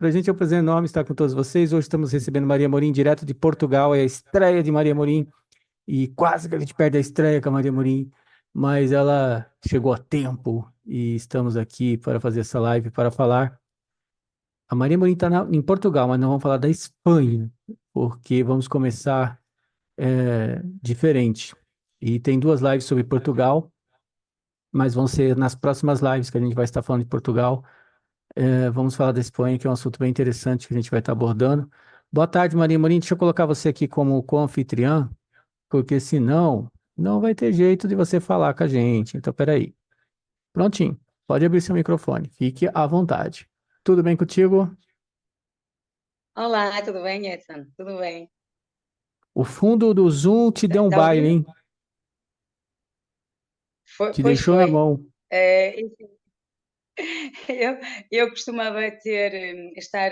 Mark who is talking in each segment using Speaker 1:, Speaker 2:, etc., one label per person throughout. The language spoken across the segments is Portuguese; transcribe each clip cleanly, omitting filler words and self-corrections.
Speaker 1: Para a gente é um prazer enorme estar com todos vocês. Hoje estamos recebendo Maria Morim, direto de Portugal. É a estreia de Maria Morim e quase que a gente perde a estreia com a Maria Morim, mas ela chegou a tempo e estamos aqui para fazer essa live para falar. A Maria Morim está em Portugal, mas não vamos falar da Espanha, porque vamos começar diferente. E tem duas lives sobre Portugal, mas vão ser nas próximas lives que a gente vai estar falando de Portugal. Vamos falar da Espanha, que é um assunto bem interessante que a gente vai estar abordando. Boa tarde, Maria Morim. Deixa eu colocar você aqui como co-anfitriã, porque senão não vai ter jeito de você falar com a gente. Então, peraí. Prontinho. Pode abrir seu microfone. Fique à vontade. Tudo bem contigo?
Speaker 2: Olá, tudo bem, Edson? Tudo bem?
Speaker 1: O fundo do Zoom te deu um
Speaker 2: Está a
Speaker 1: baile,
Speaker 2: ouvir?
Speaker 1: hein? Te
Speaker 2: Pois
Speaker 1: deixou na
Speaker 2: foi.
Speaker 1: mão.
Speaker 2: Enfim, eu, eu costumava estar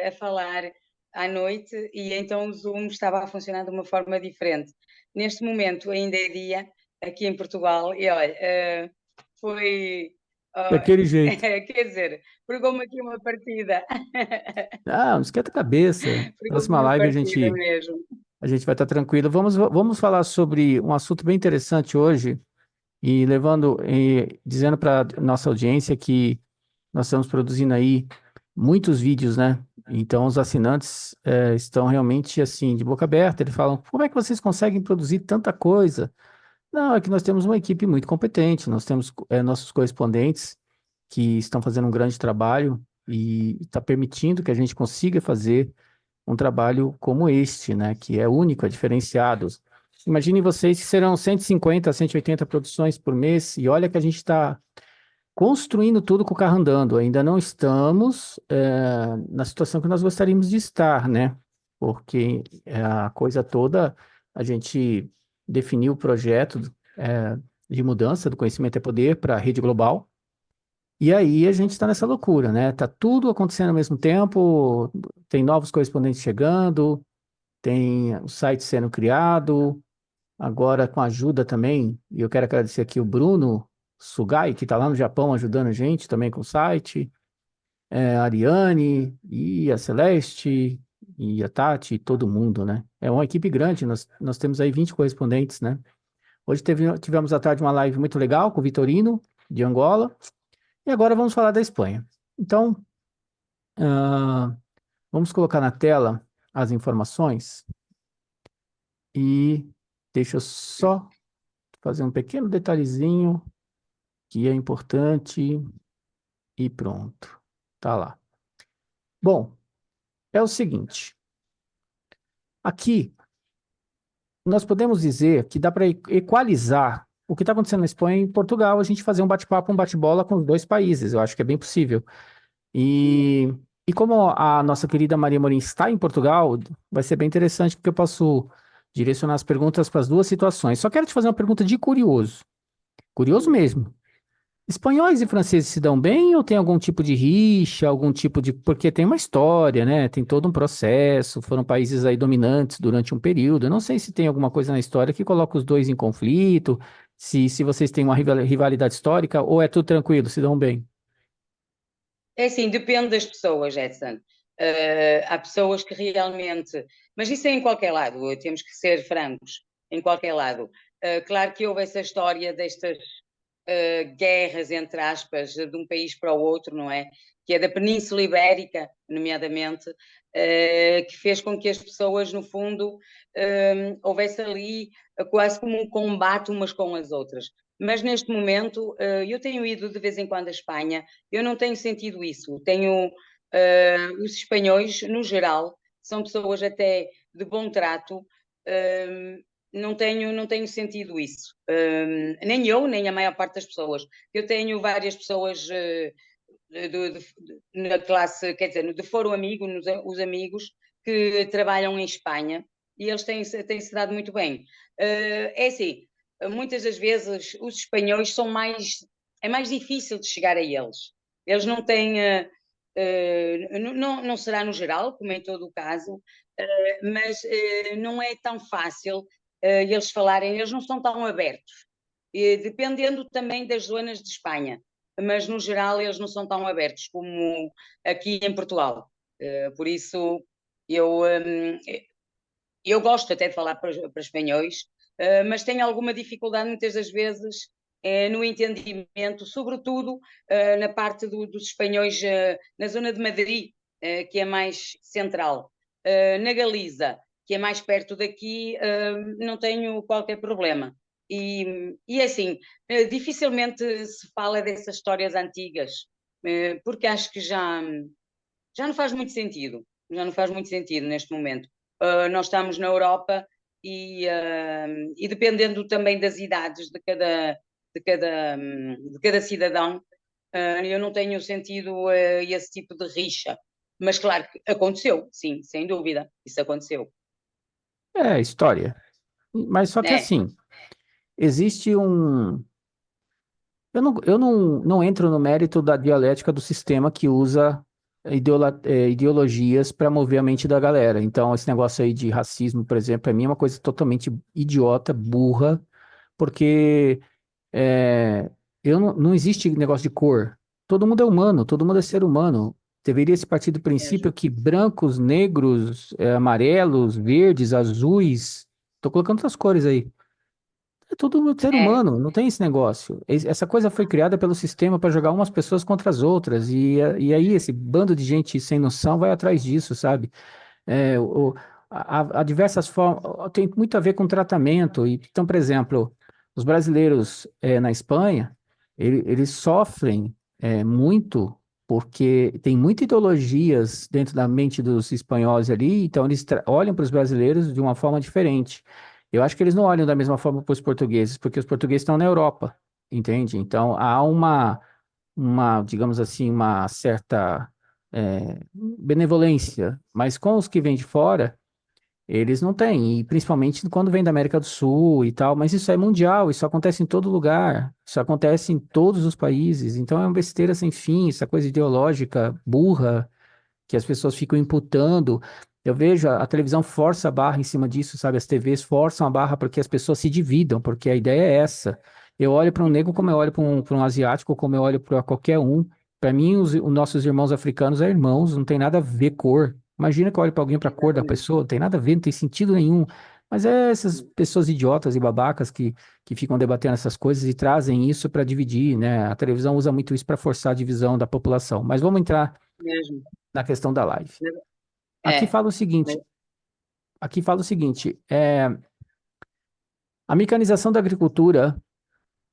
Speaker 2: a falar à noite e então o Zoom estava a funcionar de uma forma diferente. Neste momento ainda é dia aqui em Portugal e olha, foi, ah,
Speaker 1: Daquele jeito.
Speaker 2: quer dizer, pegou-me aqui uma partida,
Speaker 1: Ah, não esquenta a cabeça.
Speaker 2: pegou-me
Speaker 1: Próxima
Speaker 2: uma
Speaker 1: live
Speaker 2: partida mesmo.
Speaker 1: a gente vai estar tranquilo. Vamos falar sobre um assunto bem interessante hoje. E levando e dizendo para nossa audiência que nós estamos produzindo aí muitos vídeos, né? Então os assinantes estão realmente assim de boca aberta. Eles falam: como é que vocês conseguem produzir tanta coisa? Não, é que nós temos uma equipe muito competente. Nós temos nossos correspondentes que estão fazendo um grande trabalho e está permitindo que a gente consiga fazer um trabalho como este, né? Que é único, é diferenciado. Imaginem vocês que serão 150, 180 produções por mês, e olha que a gente está construindo tudo com o carro andando. Ainda não estamos na situação que nós gostaríamos de estar, né? Porque a coisa toda, a gente definiu o projeto de mudança do conhecimento é poder para a rede global. E aí a gente está nessa loucura, né? Tá tudo acontecendo ao mesmo tempo, tem novos correspondentes chegando, tem o site sendo criado, agora com a ajuda também, e eu quero agradecer aqui o Bruno Sugai, que está lá no Japão ajudando a gente também com o site, a Ariane e a Celeste e a Tati, e todo mundo, né? É uma equipe grande, nós temos aí 20 correspondentes, né? Hoje tivemos à tarde uma live muito legal com o Vitorino, de Angola, e agora vamos falar da Espanha. Então, ah, vamos colocar na tela as informações e deixa eu só fazer um pequeno detalhezinho que é importante e pronto. Tá lá. Bom, é o seguinte. Aqui nós podemos dizer que dá para equalizar o que está acontecendo na Espanha e em Portugal, a gente fazer um bate-papo, um bate-bola com os dois países. Eu acho que é bem possível. E, e como a nossa querida Maria Morim está em Portugal, vai ser bem interessante porque eu posso direcionar as perguntas para as duas situações. Só quero te fazer uma pergunta de curioso. Curioso mesmo. Espanhóis e franceses se dão bem ou tem algum tipo de rixa, algum tipo de. Porque tem uma história, né? Tem todo um processo, foram países aí dominantes durante um período. Eu não sei se tem alguma coisa na história que coloca os dois em conflito, se vocês têm uma rivalidade histórica, ou é tudo tranquilo, se dão bem.
Speaker 2: É assim, depende das pessoas, Edson. Há pessoas que realmente. Mas isso é em qualquer lado, temos que ser francos, em qualquer lado. Claro que houve essa história destas guerras, entre aspas, de um país para o outro, não é? Que é da Península Ibérica, nomeadamente, que fez com que as pessoas, no fundo, houvesse ali quase como um combate umas com as outras. Mas neste momento, eu tenho ido de vez em quando à Espanha, eu não tenho sentido isso. Os espanhóis, no geral, são pessoas até de bom trato, não tenho sentido isso. Nem eu, nem a maior parte das pessoas. Eu tenho várias pessoas na classe, quer dizer, de foro amigo, os amigos que trabalham em Espanha e eles têm-se dado muito bem. É assim, muitas das vezes os espanhóis é mais difícil de chegar a eles. Eles não têm, não será no geral, como em todo o caso, mas não é tão fácil eles falarem, eles não são tão abertos, dependendo também das zonas de Espanha, mas no geral eles não são tão abertos como aqui em Portugal. Por isso, eu, hum, eu gosto até de falar para espanhóis, mas tenho alguma dificuldade muitas das vezes no entendimento, sobretudo na parte dos espanhóis na zona de Madrid, que é mais central. Na Galiza, que é mais perto daqui, não tenho qualquer problema. E é assim, dificilmente se fala dessas histórias antigas, porque acho que já não faz muito sentido. Já não faz muito sentido neste momento. Nós estamos na Europa e dependendo também das idades de cada cidadão, eu não tenho sentido esse tipo de rixa. Mas claro que aconteceu, sim, sem dúvida, isso aconteceu.
Speaker 1: É, história. Mas só que
Speaker 2: É,
Speaker 1: assim, existe um. Eu não entro no mérito da dialética do sistema que usa ideologias para mover a mente da galera. Então, esse negócio aí de racismo, por exemplo, para mim é uma coisa totalmente idiota, burra, porque é, não existe negócio de cor. Todo mundo é humano, todo mundo é ser humano. Deveria se partir do princípio
Speaker 2: mesmo.
Speaker 1: que brancos, negros, amarelos, verdes, azuis, estou colocando outras cores aí. É todo ser
Speaker 2: É,
Speaker 1: humano, não tem esse negócio. Essa coisa foi criada pelo sistema para jogar umas pessoas contra as outras. E aí esse bando de gente sem noção vai atrás disso, sabe? Há diversas formas, tem muito a ver com tratamento. Então, por exemplo, os brasileiros na Espanha, eles sofrem muito porque tem muitas ideologias dentro da mente dos espanhóis ali, então eles olham para os brasileiros de uma forma diferente. Eu acho que eles não olham da mesma forma para os portugueses, porque os portugueses estão na Europa, entende? Então há digamos assim, uma certa benevolência, mas com os que vêm de fora, eles não têm, e principalmente quando vem da América do Sul e tal, mas isso é mundial, isso acontece em todo lugar, isso acontece em todos os países, então é uma besteira sem fim, essa coisa ideológica burra que as pessoas ficam imputando. Eu vejo a televisão força a barra em cima disso, sabe? As TVs forçam a barra porque as pessoas se dividam, porque a ideia é essa. Eu olho para um negro como eu olho para um asiático, como eu olho para qualquer um. Para mim, os nossos irmãos africanos são irmãos, não tem nada a ver cor. Imagina que eu olho para alguém para a cor da
Speaker 2: exatamente.
Speaker 1: pessoa, não tem nada a ver, não tem sentido nenhum. Mas é essas pessoas idiotas e babacas que ficam debatendo essas coisas e trazem isso para dividir, né? A televisão usa muito isso para forçar a divisão da população. Mas vamos entrar
Speaker 2: Mesmo.
Speaker 1: na questão da live. Aqui
Speaker 2: É,
Speaker 1: fala o seguinte, aqui fala o seguinte, a mecanização da agricultura,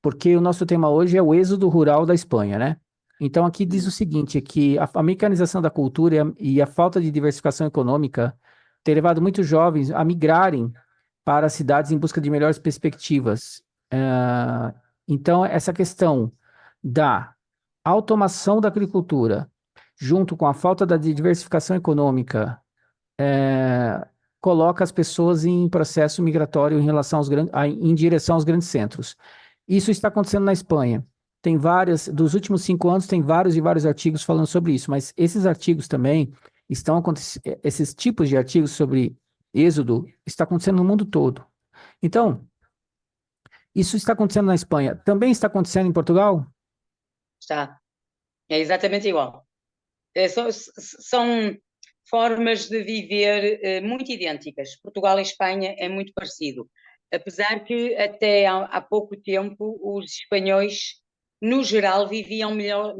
Speaker 1: porque o nosso tema hoje é o êxodo rural da Espanha, né? Então aqui diz o seguinte, que a mecanização da cultura e a falta de diversificação econômica tem levado muitos jovens a migrarem para as cidades em busca de melhores perspectivas. Então essa questão da automação da agricultura, junto com a falta da diversificação econômica coloca as pessoas em processo migratório em relação em direção aos grandes centros. Isso está acontecendo na Espanha. Tem dos últimos 5 anos, tem vários e vários artigos falando sobre isso, mas esses artigos também esses tipos de artigos sobre êxodo está acontecendo no mundo todo. Então, isso está acontecendo na Espanha. Também está acontecendo em Portugal?
Speaker 2: está. É exatamente igual. São formas de viver muito idênticas. Portugal e Espanha é muito parecido. Apesar que até há pouco tempo os espanhóis, no geral, viviam melhor,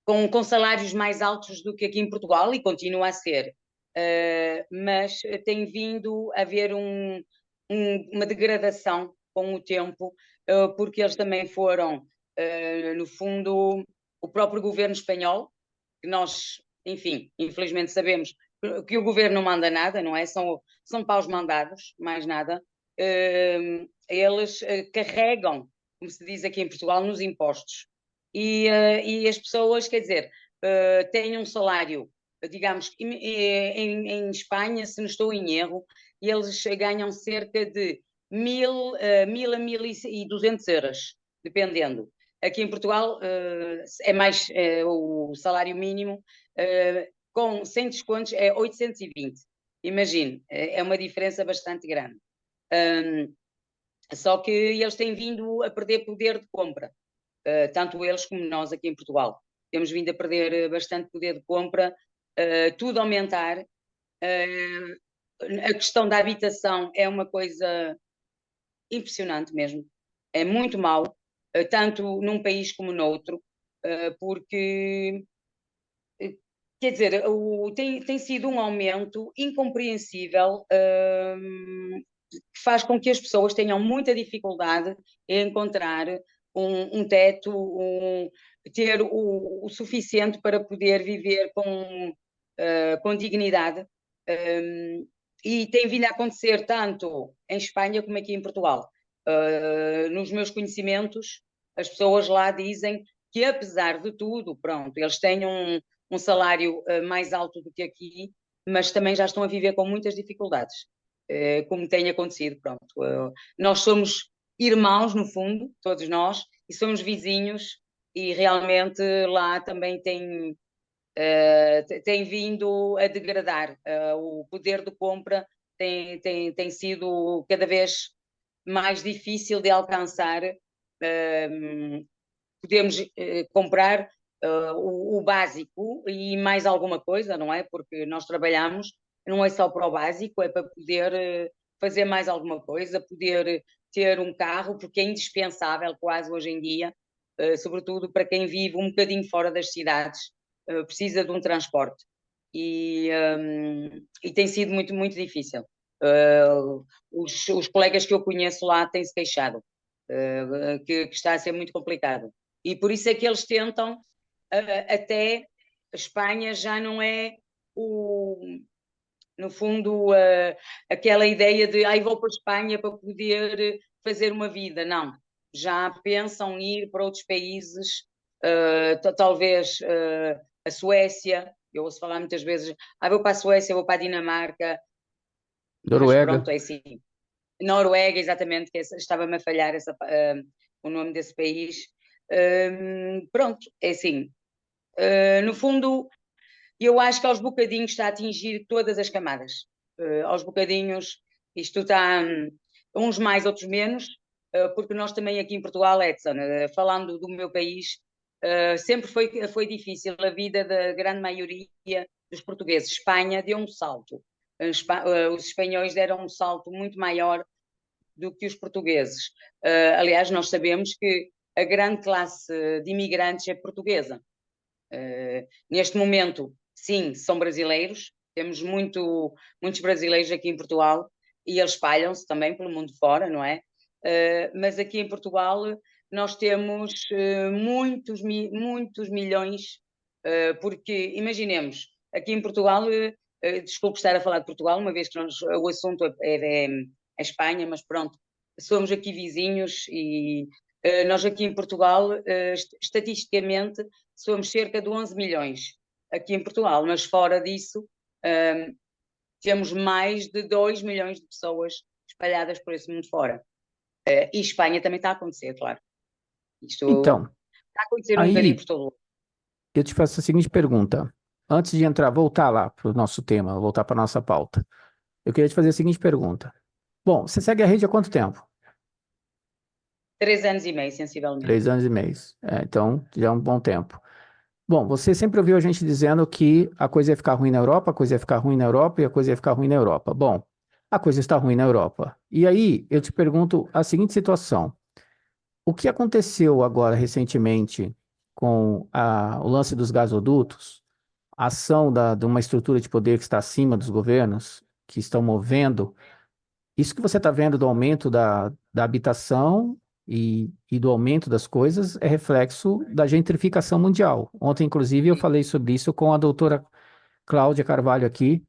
Speaker 2: com salários mais altos do que aqui em Portugal e continua a ser. Mas tem vindo a haver uma degradação com o tempo, porque eles também foram, no fundo, o próprio governo espanhol, que nós, enfim, infelizmente sabemos que o governo não manda nada, não é? São paus mandados, mais nada. Eles carregam, como se diz aqui em Portugal, nos impostos. E as pessoas, quer dizer, têm um salário, digamos, em Espanha, se não estou em erro, eles ganham cerca de 1.000 a 1.200 euros, dependendo. Aqui em Portugal é mais o salário mínimo, sem descontos, é 820. Imagine, é uma diferença bastante grande. Um, Só que eles têm vindo a perder poder de compra, tanto eles como nós aqui em Portugal. Temos vindo a perder bastante poder de compra tudo aumentar. A questão da habitação é uma coisa impressionante mesmo. É muito mau, tanto num país como noutro, porque, quer dizer, tem sido um aumento incompreensível, que faz com que as pessoas tenham muita dificuldade em encontrar um teto, ter o suficiente para poder viver com dignidade. E tem vindo a acontecer tanto em Espanha como aqui em Portugal. Nos meus conhecimentos, as pessoas lá dizem que, apesar de tudo, pronto, eles têm um salário mais alto do que aqui, mas também já estão a viver com muitas dificuldades, como tem acontecido. Pronto, nós somos irmãos, no fundo, todos nós, e somos vizinhos, e realmente lá também tem vindo a degradar. O poder de compra tem sido cada vez mais difícil de alcançar. Podemos comprar o básico e mais alguma coisa, não é? Porque nós trabalhamos, não é só para o básico, é para poder fazer mais alguma coisa, poder ter um carro, porque é indispensável quase hoje em dia, sobretudo para quem vive um bocadinho fora das cidades, precisa de um transporte. E tem sido muito, muito difícil. Os colegas que eu conheço lá têm-se queixado, que está a ser muito complicado. E por isso é que eles tentam, até a Espanha já não é no fundo, aquela ideia de vou para a Espanha para poder fazer uma vida. Não, já pensam ir para outros países, talvez a Suécia. Eu ouço falar muitas vezes, vou para a Suécia, vou para a Dinamarca, mas
Speaker 1: Noruega.
Speaker 2: pronto, é assim. Noruega, exatamente, que estava-me a falhar o nome desse país. Pronto, é assim. No fundo, eu acho que aos bocadinhos está a atingir todas as camadas. Aos bocadinhos, isto está, uns mais, outros menos, porque nós também aqui em Portugal, Edson, falando do meu país, sempre foi difícil a vida da grande maioria dos portugueses. Espanha deu um salto. Os espanhóis deram um salto muito maior do que os portugueses. Aliás, nós sabemos que a grande classe de imigrantes é portuguesa. Neste momento, sim, são brasileiros. Temos muitos brasileiros aqui em Portugal e eles espalham-se também pelo mundo fora, não é? Mas aqui em Portugal nós temos muitos milhões, porque imaginemos, aqui em Portugal, desculpe estar a falar de Portugal, uma vez que o assunto é Espanha, mas pronto, somos aqui vizinhos e nós aqui em Portugal, estatisticamente, somos cerca de 11 milhões aqui em Portugal, mas fora disso, temos mais de 2 milhões de pessoas espalhadas por esse mundo fora. E Espanha também está a acontecer, claro. Isto
Speaker 1: Então,
Speaker 2: está a acontecer um bocadinho
Speaker 1: aí
Speaker 2: por todo lado.
Speaker 1: eu te faço a seguinte pergunta. Antes de entrar, voltar lá para o nosso tema, voltar para a nossa pauta, eu queria te fazer a seguinte pergunta. Bom, você segue a rede há quanto tempo?
Speaker 2: 3 anos e meio, sensivelmente.
Speaker 1: 3 anos e meio. Então, já é um bom tempo. Bom, você sempre ouviu a gente dizendo que a coisa ia ficar ruim na Europa, a coisa ia ficar ruim na Europa e a coisa ia ficar ruim na Europa. Bom, a coisa está ruim na Europa. E aí, eu te pergunto a seguinte situação. O que aconteceu agora recentemente com o lance dos gasodutos, a ação de uma estrutura de poder que está acima dos governos, que estão movendo, isso que você está vendo do aumento da habitação e do aumento das coisas é reflexo da gentrificação mundial. Ontem, inclusive, eu falei sobre isso com a doutora Cláudia Carvalho aqui,